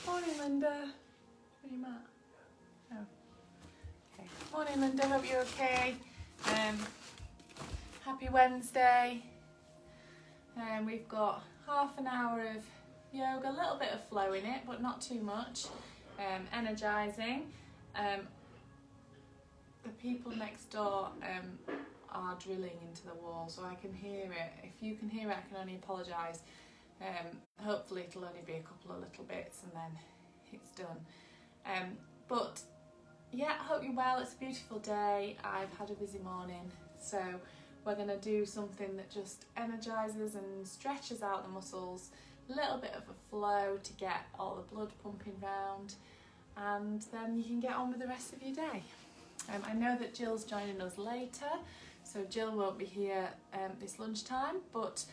Morning, Linda. Are you Matt? No. Okay. Morning, Linda. Hope you're okay. Happy Wednesday. We've got half an hour of yoga, a little bit of flow in it, but not too much. Energising. The people next door are drilling into the wall, so I can hear it. If you can hear it, I can only apologise. Hopefully it'll only be a couple of little bits and then it's done. But yeah, I hope you're well. It's a beautiful day. I've had a busy morning, so we're going to do something that just energises and stretches out the muscles, a little bit of a flow to get all the blood pumping round, and then you can get on with the rest of your day. I know that Jill's joining us later, so Jill won't be here this lunchtime, but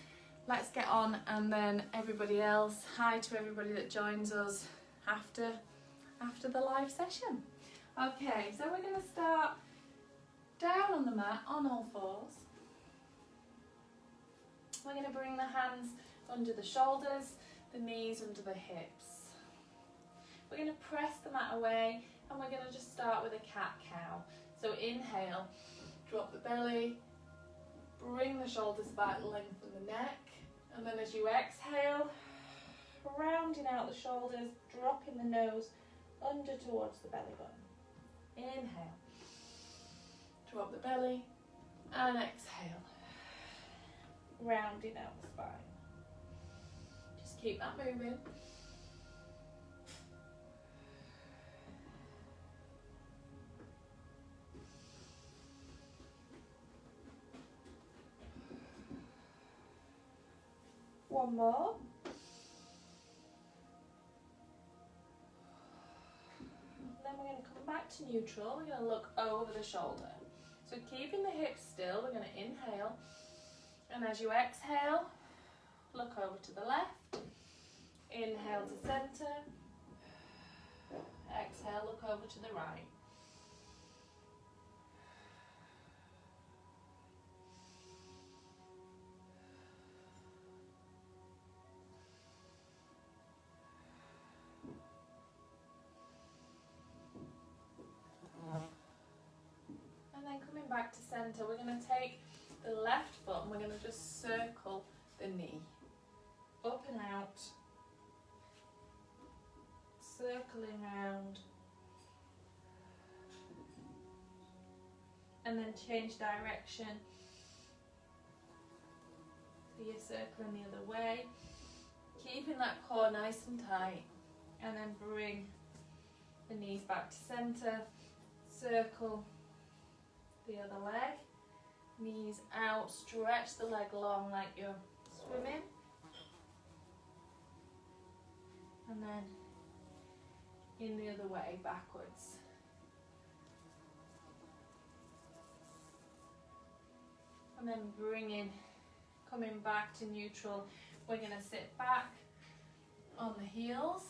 let's get on, and then everybody else, hi to everybody that joins us after the live session. Okay, so we're going to start down on the mat on all fours. We're going to bring the hands under the shoulders, the knees under the hips. We're going to press the mat away, and we're going to just start with a cat-cow. So inhale, drop the belly, bring the shoulders back, lengthen the neck, and then as you exhale, rounding out the shoulders, dropping the nose under towards the belly button. Inhale, drop the belly, and exhale, rounding out the spine. Just keep that moving. One more. Then we're going to come back to neutral. We're going to look over the shoulder. So keeping the hips still, we're going to inhale. And as you exhale, look over to the left. Inhale to center. Exhale, look over to the right. Back to center, we're going to take the left foot and we're going to just circle the knee up and out, circling round, and then change direction. So you're circling the other way, keeping that core nice and tight, and then bring the knees back to center, circle the other leg, knees out, stretch the leg long like you're swimming, and then in the other way, backwards. And then coming back to neutral, we're going to sit back on the heels,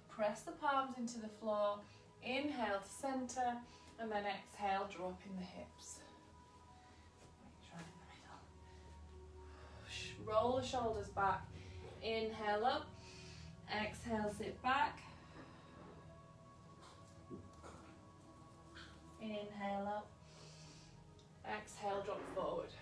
press the palms into the floor, inhale to center, and then exhale, dropping the hips. Right in the middle. Roll the shoulders back. Inhale up. Exhale, sit back. Inhale up. Exhale, drop forward.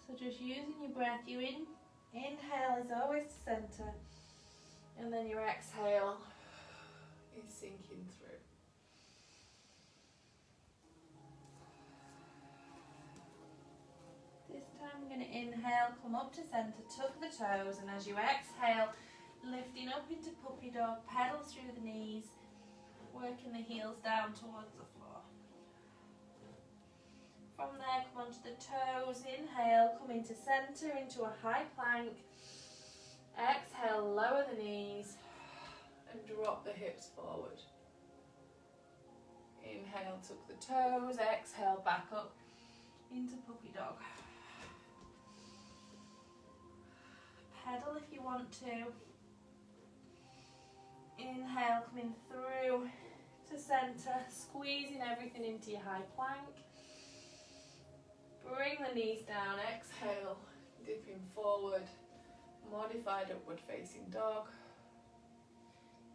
So just using your breath, inhale is always to center, and then your exhale is sinking through. This time we're going to inhale, come up to center, tuck the toes, and as you exhale, lifting up into puppy dog, pedal through the knees, working the heels down towards the floor. From there, come onto the toes, inhale, come into center, into a high plank. Exhale, lower the knees and drop the hips forward. Inhale, tuck the toes, exhale, back up into puppy dog. pedal if you want to. Inhale, coming through to centre, squeezing everything into your high plank. Bring the knees down, exhale, dipping forward, modified upward facing dog.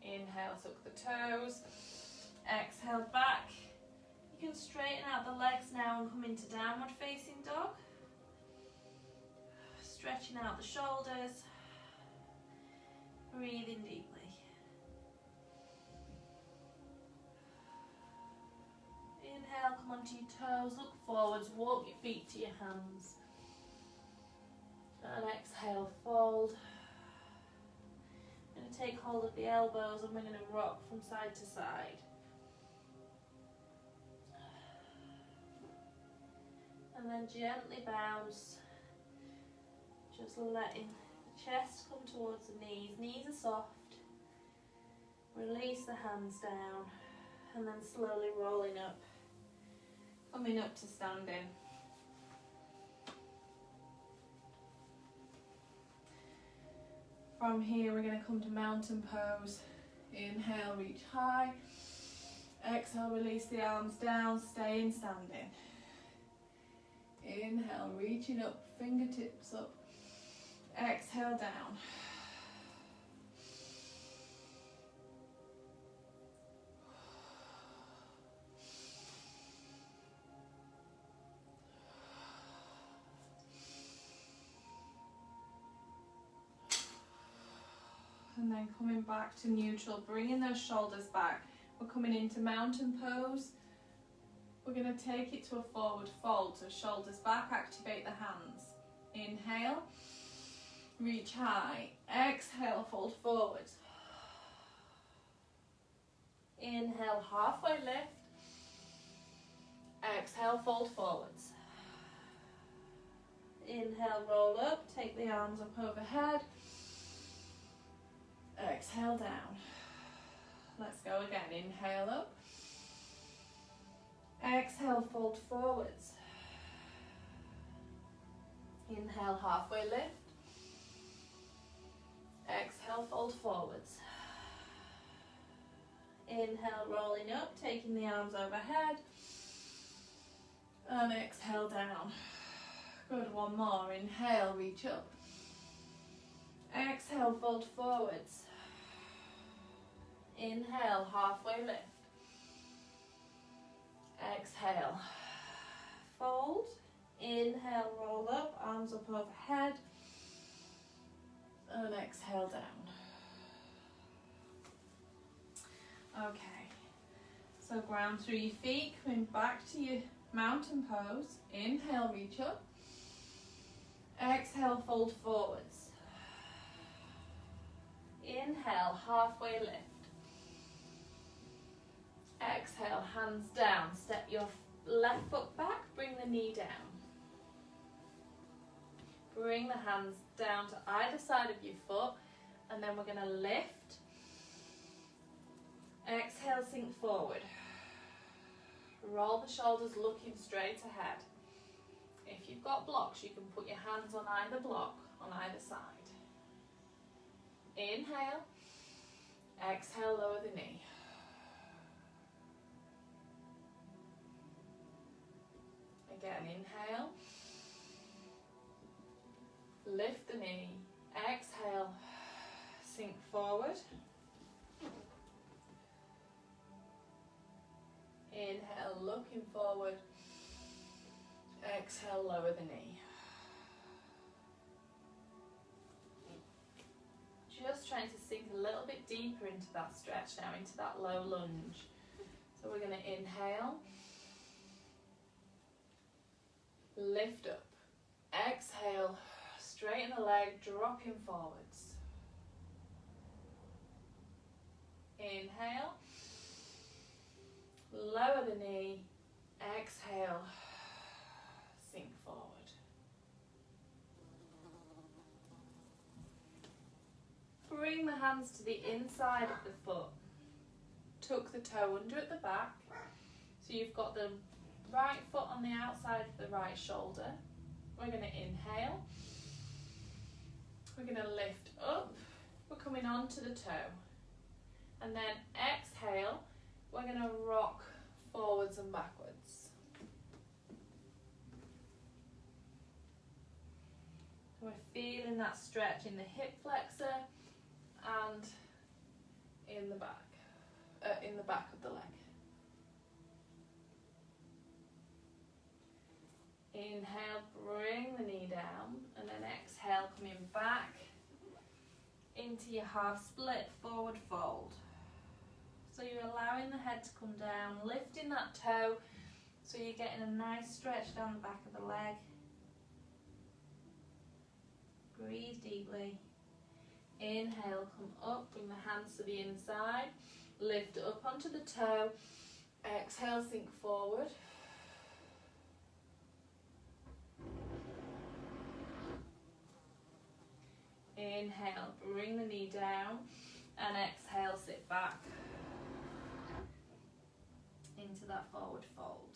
Inhale, tuck the toes, exhale back. You can straighten out the legs now and come into downward facing dog. Stretching out the shoulders, breathing deeply. Inhale, come onto your toes, look forwards, walk your feet to your hands. And exhale, fold. I'm going to take hold of the elbows and we're going to rock from side to side. And then gently bounce, just letting the chest come towards the knees. Knees are soft. Release the hands down and then slowly rolling up. Coming up to standing. From here we're going to come to mountain pose. Inhale, reach high. Exhale, release the arms down, stay in standing. Inhale, reaching up, fingertips up. Exhale, down. And then coming back to neutral, bringing those shoulders back. We're coming into mountain pose. We're going to take it to a forward fold, so shoulders back, activate the hands. Inhale, reach high. Exhale, fold forwards. Inhale, halfway lift. Exhale, fold forwards. Inhale, roll up, take the arms up overhead. Exhale, down. Let's go again. Inhale up. Exhale, fold forwards. Inhale, halfway lift. Exhale, fold forwards. Inhale, rolling up, taking the arms overhead. And exhale, down. Good, one more. Inhale, reach up. Exhale, fold forwards. Inhale, halfway lift. Exhale, fold. Inhale, roll up, arms up overhead. And exhale, down. Okay, so ground through your feet, coming back to your mountain pose. Inhale, reach up. Exhale, fold forwards. Inhale, halfway lift. Exhale, hands down. Step your left foot back, bring the knee down. Bring the hands down to either side of your foot, and then we're going to lift. Exhale, sink forward. Roll the shoulders looking straight ahead. If you've got blocks, you can put your hands on either block, on either side. Inhale. Exhale, lower the knee. Again, inhale. Lift the knee. Exhale. Sink forward. Inhale, looking forward. Exhale, lower the knee. Just trying to sink a little bit deeper into that stretch now, into that low lunge. So we're going to inhale. Lift up. Exhale. Straighten the leg, dropping forwards. Inhale. Lower the knee. Exhale. Sink forward. Bring the hands to the inside of the foot. Tuck the toe under at the back. So you've got the right foot on the outside of the right shoulder. We're going to inhale. We're going to lift coming onto the toe. And then exhale, we're going to rock forwards and backwards. We're feeling that stretch in the hip flexor and in the back of the leg. Inhale, bring the knee down, and then exhale, coming back into your half split forward fold. So you're allowing the head to come down, lifting that toe, so you're getting a nice stretch down the back of the leg. Breathe deeply. Inhale, come up, bring the hands to the inside, lift it up onto the toe. Exhale, sink forward. Inhale, bring the knee down, and exhale, sit back into that forward fold.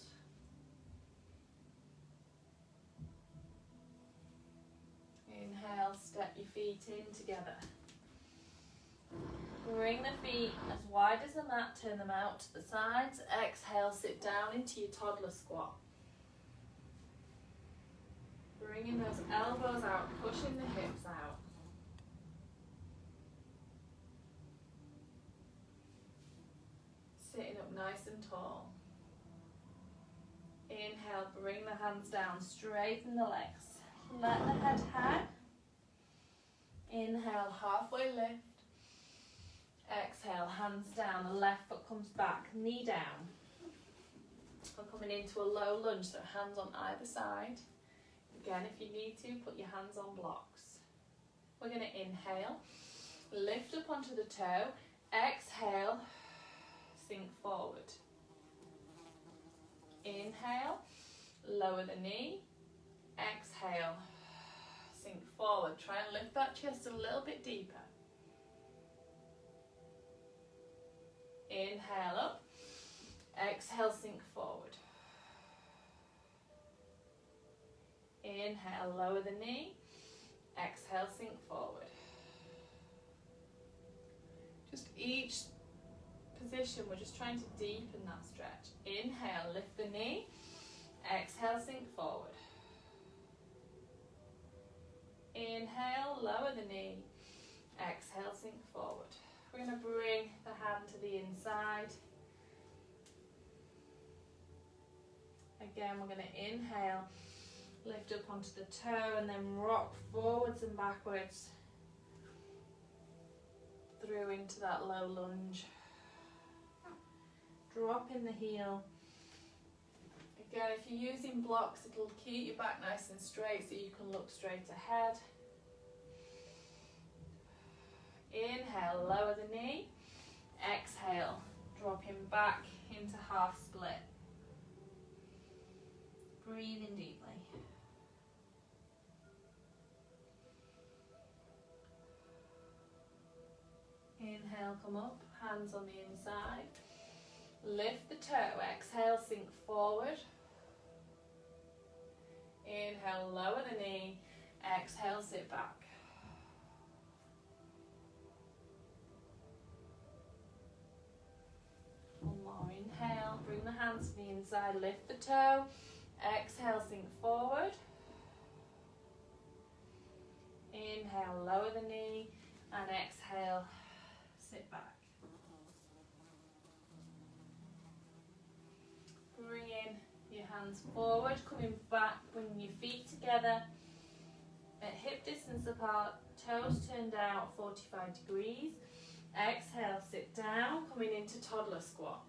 Inhale, step your feet in together. Bring the feet as wide as the mat, turn them out to the sides. Exhale, sit down into your toddler squat. Bringing those elbows out, pushing the hips out. Sitting up nice and tall. Inhale, bring the hands down, straighten the legs. Let the head hang. Inhale, halfway lift. Exhale, hands down, the left foot comes back, knee down. We're coming into a low lunge, so hands on either side. Again, if you need to, put your hands on blocks. We're going to inhale, lift up onto the toe. Exhale, sink forward. Inhale, lower the knee. Exhale, sink forward. Try and lift that chest a little bit deeper. Inhale up. Exhale, sink forward. Inhale, lower the knee. Exhale, sink forward. Just each position, we're just trying to deepen that stretch. Inhale, lift the knee. Exhale, sink forward. Inhale, lower the knee. Exhale, sink forward. We're going to bring the hand to the inside. Again, we're going to inhale, lift up onto the toe, and then rock forwards and backwards through into that low lunge. Drop in the heel. Again, if you're using blocks, it'll keep your back nice and straight so you can look straight ahead. Inhale, lower the knee. Exhale, dropping back into half split. Breathing deeply. Inhale, come up, hands on the inside. Lift the toe, exhale, sink forward. Inhale, lower the knee. Exhale, sit back. One more, inhale, bring the hands to the inside, lift the toe. Exhale, sink forward. Inhale, lower the knee, and exhale, sit back. Bring in your hands forward, coming back, bringing your feet together at hip distance apart, toes turned out 45 degrees. Exhale, sit down, coming into toddler squat.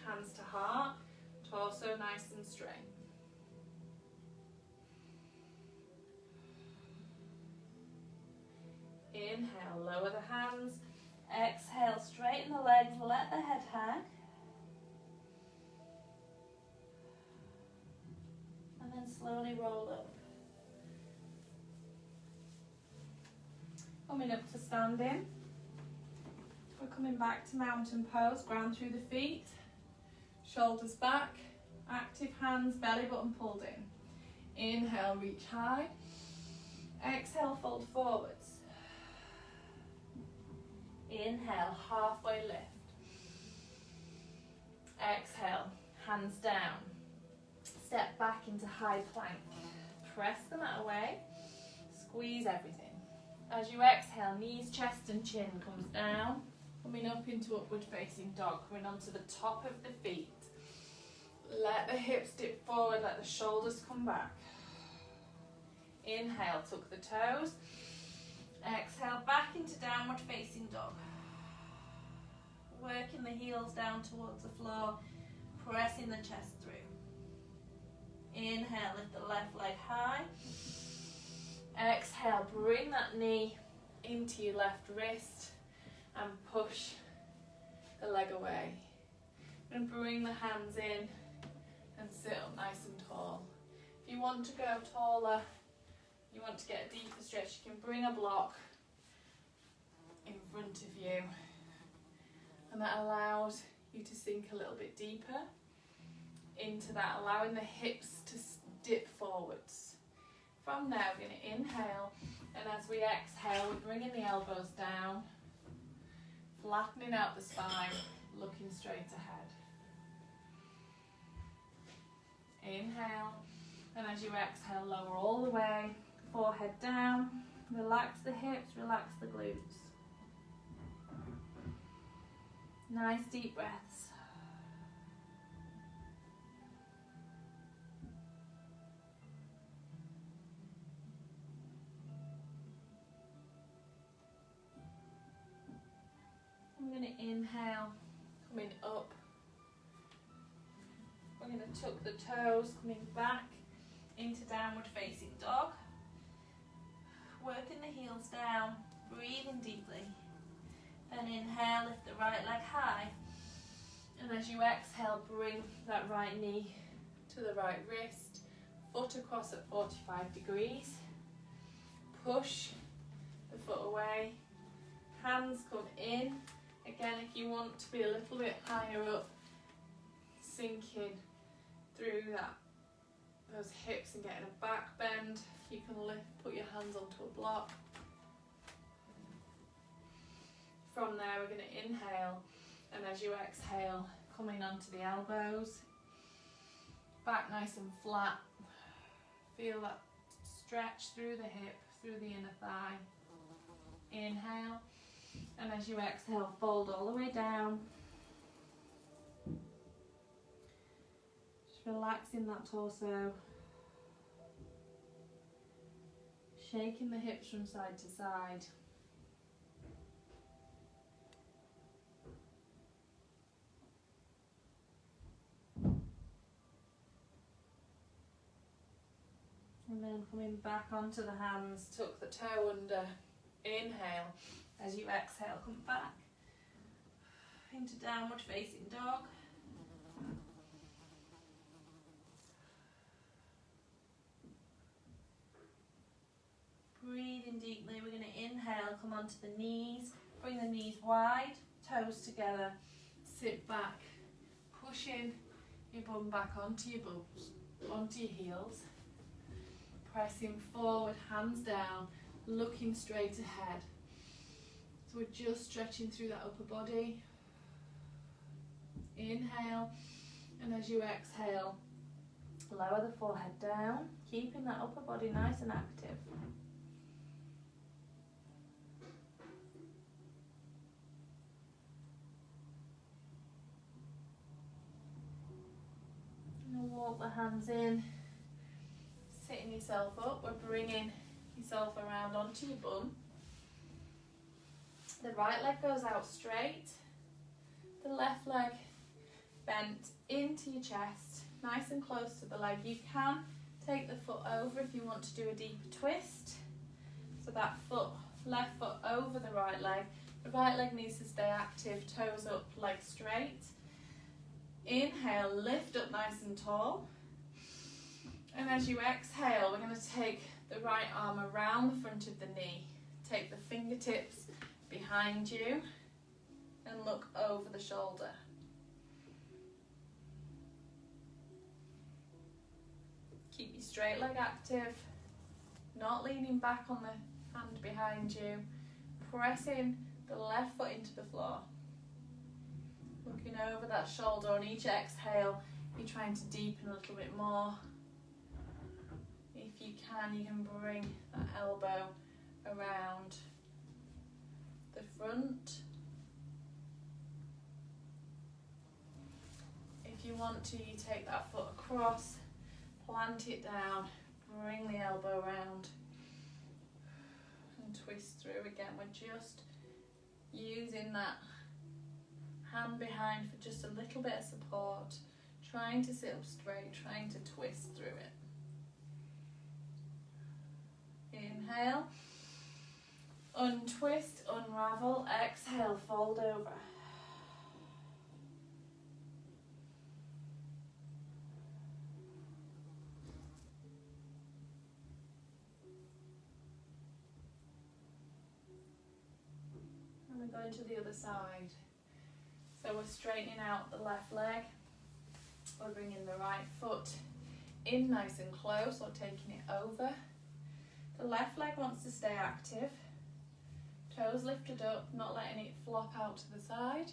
Hands to heart, torso nice and straight. Inhale, lower the hands. Exhale, straighten the legs, let the head hang. And then slowly roll up. Coming up to standing. We're coming back to mountain pose, ground through the feet. Shoulders back, active hands, belly button pulled in. Inhale, reach high. Exhale, fold forwards. Inhale, halfway lift. Exhale, hands down. Step back into high plank. Press the mat away. Squeeze everything. As you exhale, knees, chest and chin comes down. Coming up into upward facing dog. Coming onto the top of the feet. Let the hips dip forward, let the shoulders come back. Inhale, tuck the toes. Exhale, back into downward facing dog. Working the heels down towards the floor, pressing the chest through. Inhale, lift the left leg high. Exhale, bring that knee into your left wrist and push the leg away. And bring the hands in and sit up nice and tall. If you want to go taller, you want to get a deeper stretch, you can bring a block in front of you. And that allows you to sink a little bit deeper into that, allowing the hips to dip forwards. From there, we're going to inhale, and as we exhale, we're bringing the elbows down, flattening out the spine, looking straight ahead. Inhale, and as you exhale, lower all the way, forehead down, relax the hips, relax the glutes. Nice deep breaths. I'm going to inhale, coming up. We're going to tuck the toes, coming back into downward facing dog. Working the heels down, breathing deeply. Then inhale, lift the right leg high. And as you exhale, bring that right knee to the right wrist. Foot across at 45 degrees. Push the foot away. Hands come in. Again, if you want to be a little bit higher up, sinking through those hips and getting a back bend, you can put your hands onto a block. From there, we're going to inhale, and as you exhale, coming onto the elbows, back nice and flat. Feel that stretch through the hip, through the inner thigh. Inhale, and as you exhale, fold all the way down. Just relaxing that torso. Shaking the hips from side to side. And then coming back onto the hands, tuck the toe under. Inhale. As you exhale, come back into downward facing dog. Breathing deeply, we're going to inhale, come onto the knees, bring the knees wide, toes together, sit back, pushing your bum back onto your bums, onto your heels, pressing forward, hands down, looking straight ahead. So we're just stretching through that upper body. Inhale, and as you exhale, lower the forehead down, keeping that upper body nice and active. And walk the hands in, sitting yourself up. We're bringing yourself around onto your bum. The right leg goes out straight, the left leg bent into your chest, nice and close to the leg. You can take the foot over if you want to do a deeper twist. So that left foot over the right leg. The right leg needs to stay active, toes up, leg straight. Inhale, lift up nice and tall. And as you exhale, we're going to take the right arm around the front of the knee. Take the fingertips behind you and look over the shoulder. Keep your straight leg active, not leaning back on the hand behind you, pressing the left foot into the floor. Looking over that shoulder. On each exhale, you're trying to deepen a little bit more. If you can bring that elbow around the front. If you want to, you take that foot across, plant it down, bring the elbow around and twist through again. We're just using that hand behind for just a little bit of support, trying to sit up straight, trying to twist through it. Inhale, untwist, unravel, exhale, fold over. And we're going to the other side. So we're straightening out the left leg. We're bringing the right foot in nice and close, or taking it over. The left leg wants to stay active. Toes lifted up, not letting it flop out to the side.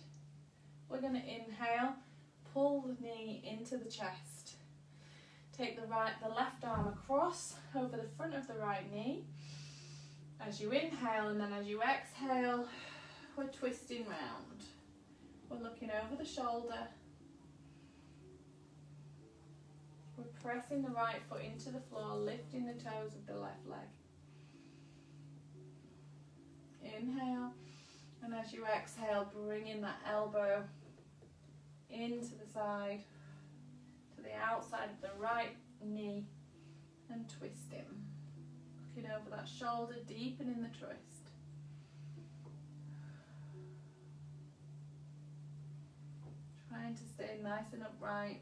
We're going to inhale, pull the knee into the chest. Take the left arm across over the front of the right knee. As you inhale, and then as you exhale, we're twisting round. We're looking over the shoulder. We're pressing the right foot into the floor, lifting the toes of the left leg. Inhale, and as you exhale, bringing that elbow into the side, to the outside of the right knee, and twisting. Looking over that shoulder, deepening the twist. Trying to stay nice and upright.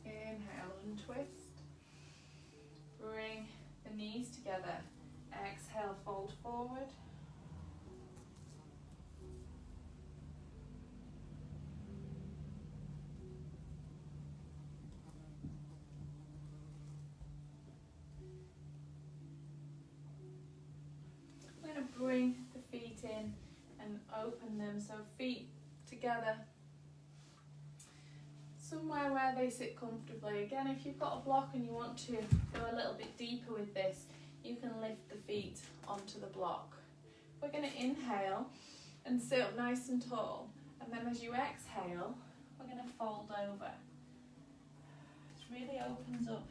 Inhale and twist. Bring the knees together. Exhale, fold forward. We're going to bring the feet in and open them, so feet together. Somewhere where they sit comfortably. Again, if you've got a block and you want to go a little bit deeper with this, you can lift the feet onto the block. We're going to inhale and sit up nice and tall, and then as you exhale, we're going to fold over. This really opens up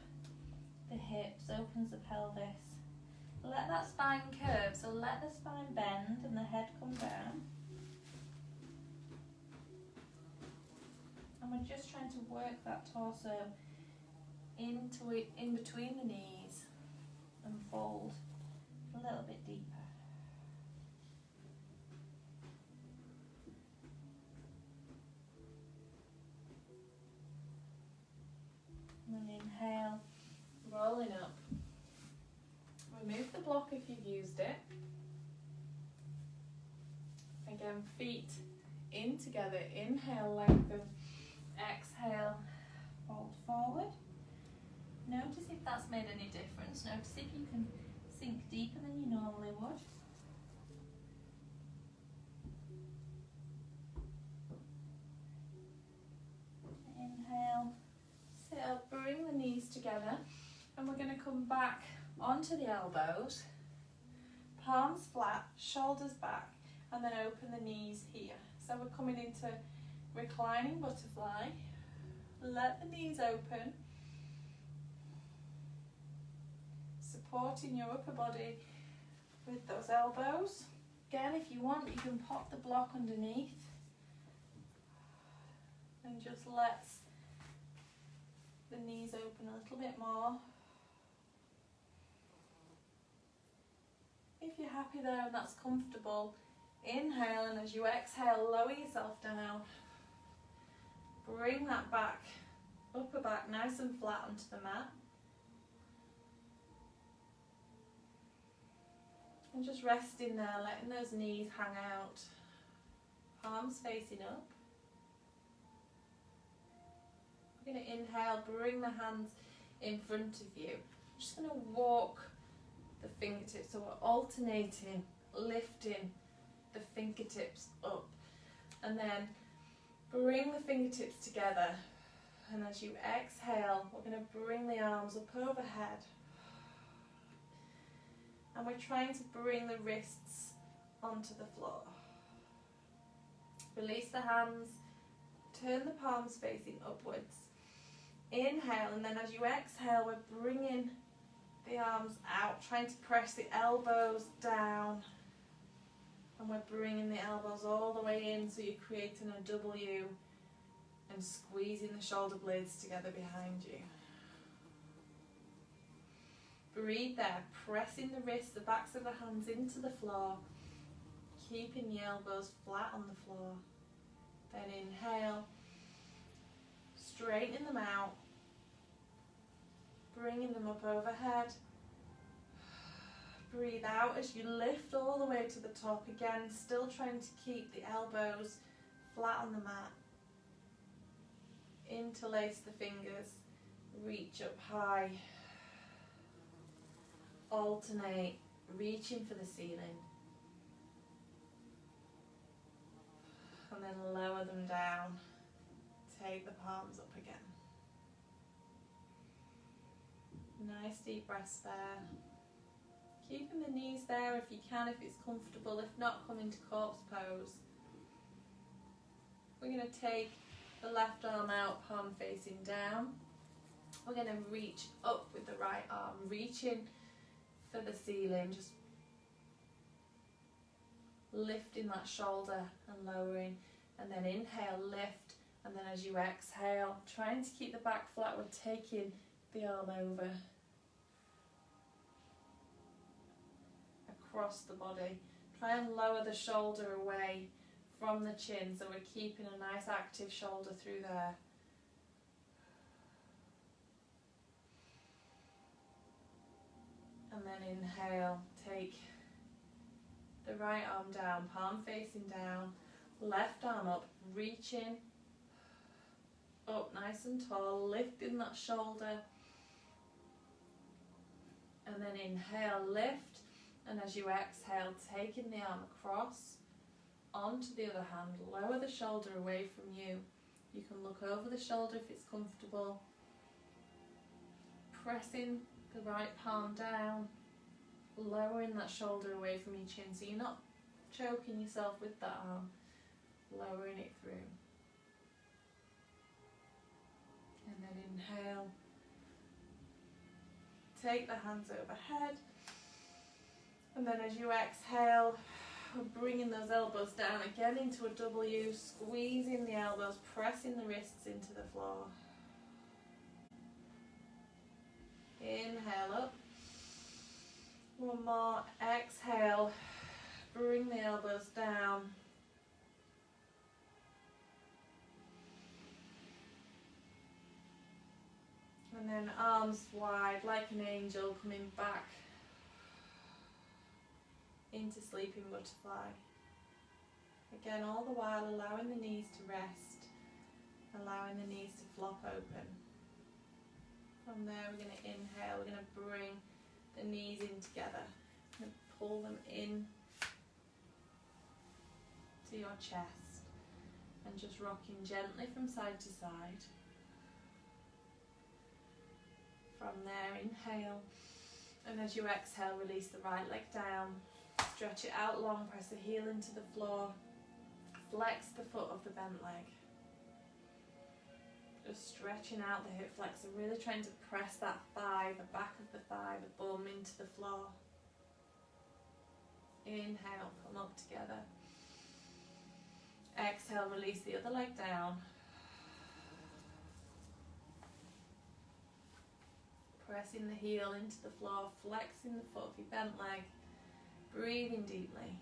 the hips, opens the pelvis. Let that spine curve, so let the spine bend and the head come down. And we're just trying to work that torso into it, in between the knees, and fold a little bit deeper. And inhale, rolling up. Remove the block if you've used it. Again, feet in together. Inhale, lengthen. Exhale, fold forward. Notice if that's made any difference. Notice if you can sink deeper than you normally would. Inhale, sit up, bring the knees together, and we're going to come back onto the elbows, palms flat, shoulders back, and then open the knees here. So we're coming into reclining butterfly. Let the knees open, supporting your upper body with those elbows. Again, if you want, you can pop the block underneath and just let the knees open a little bit more. If you're happy there and that's comfortable, inhale, and as you exhale, lower yourself down. Bring that back, upper back nice and flat onto the mat. And just resting there, letting those knees hang out. Palms facing up. We're going to inhale, bring the hands in front of you. I'm just going to walk the fingertips, so we're alternating, lifting the fingertips up, and then bring the fingertips together, and as you exhale, we're going to bring the arms up overhead, and we're trying to bring the wrists onto the floor. Release the hands, turn the palms facing upwards. Inhale, and then as you exhale, we're bringing the arms out, trying to press the elbows down, and we're bringing the elbows all the way in, so you're creating a W and squeezing the shoulder blades together behind you. Breathe there, pressing the wrists, the backs of the hands into the floor, keeping the elbows flat on the floor. Then inhale, straighten them out, bringing them up overhead. Breathe out as you lift all the way to the top again, still trying to keep the elbows flat on the mat. Interlace the fingers, reach up high. Alternate, reaching for the ceiling. And then lower them down. Take the palms up again. Nice deep breaths there. Keeping the knees there if you can, if it's comfortable. If not, come into corpse pose. We're going to take the left arm out, palm facing down. We're going to reach up with the right arm, reaching for the ceiling, just lifting that shoulder and lowering, and then inhale, lift, and then as you exhale, trying to keep the back flat, we're taking the arm over across the body. Try and lower the shoulder away from the chin, so we're keeping a nice active shoulder through there. And then inhale, take the right arm down, palm facing down, left arm up, reaching up nice and tall, lifting that shoulder. And then inhale, lift, and as you exhale, taking the arm across onto the other hand, lower the shoulder away from you. You can look over the shoulder if it's comfortable. Pressing the right palm down, lowering that shoulder away from your chin, so you're not choking yourself with that arm, lowering it through. And then inhale, take the hands overhead, and then as you exhale, we're bringing those elbows down again into a W, squeezing the elbows, pressing the wrists into the floor. Inhale up. One more. Exhale. Bring the elbows down. And then arms wide like an angel, coming back into sleeping butterfly. Again, all the while allowing the knees to rest, allowing the knees to flop open. From there, we're going to inhale, we're going to bring the knees in together, and pull them in to your chest, and just rocking gently from side to side. From there, inhale, and as you exhale, release the right leg down, stretch it out long, press the heel into the floor, flex the foot of the bent leg. Just stretching out the hip flexor, really trying to press that thigh, the back of the thigh, the bum into the floor. Inhale, come up together. Exhale, release the other leg down. Pressing the heel into the floor, flexing the foot of your bent leg, breathing deeply.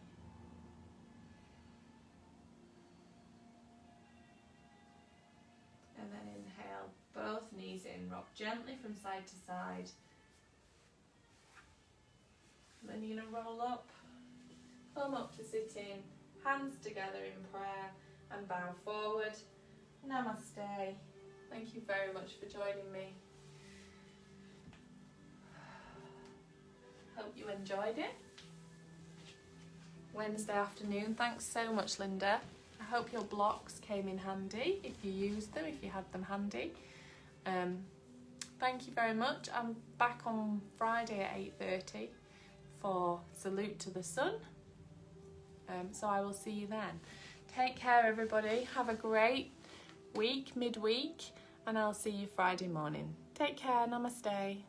And then inhale, both knees in, rock gently from side to side. And then you're going to roll up, come up to sitting, hands together in prayer, and bow forward. Namaste. Thank you very much for joining me. Hope you enjoyed it. Wednesday afternoon. Thanks so much, Linda. I hope your blocks came in handy if you used them, if you had them handy. Thank you very much. I'm back on Friday at 8:30 for Salute to the Sun. So I will see you then. Take care, everybody. Have a great week, midweek, and I'll see you Friday morning. Take care. Namaste.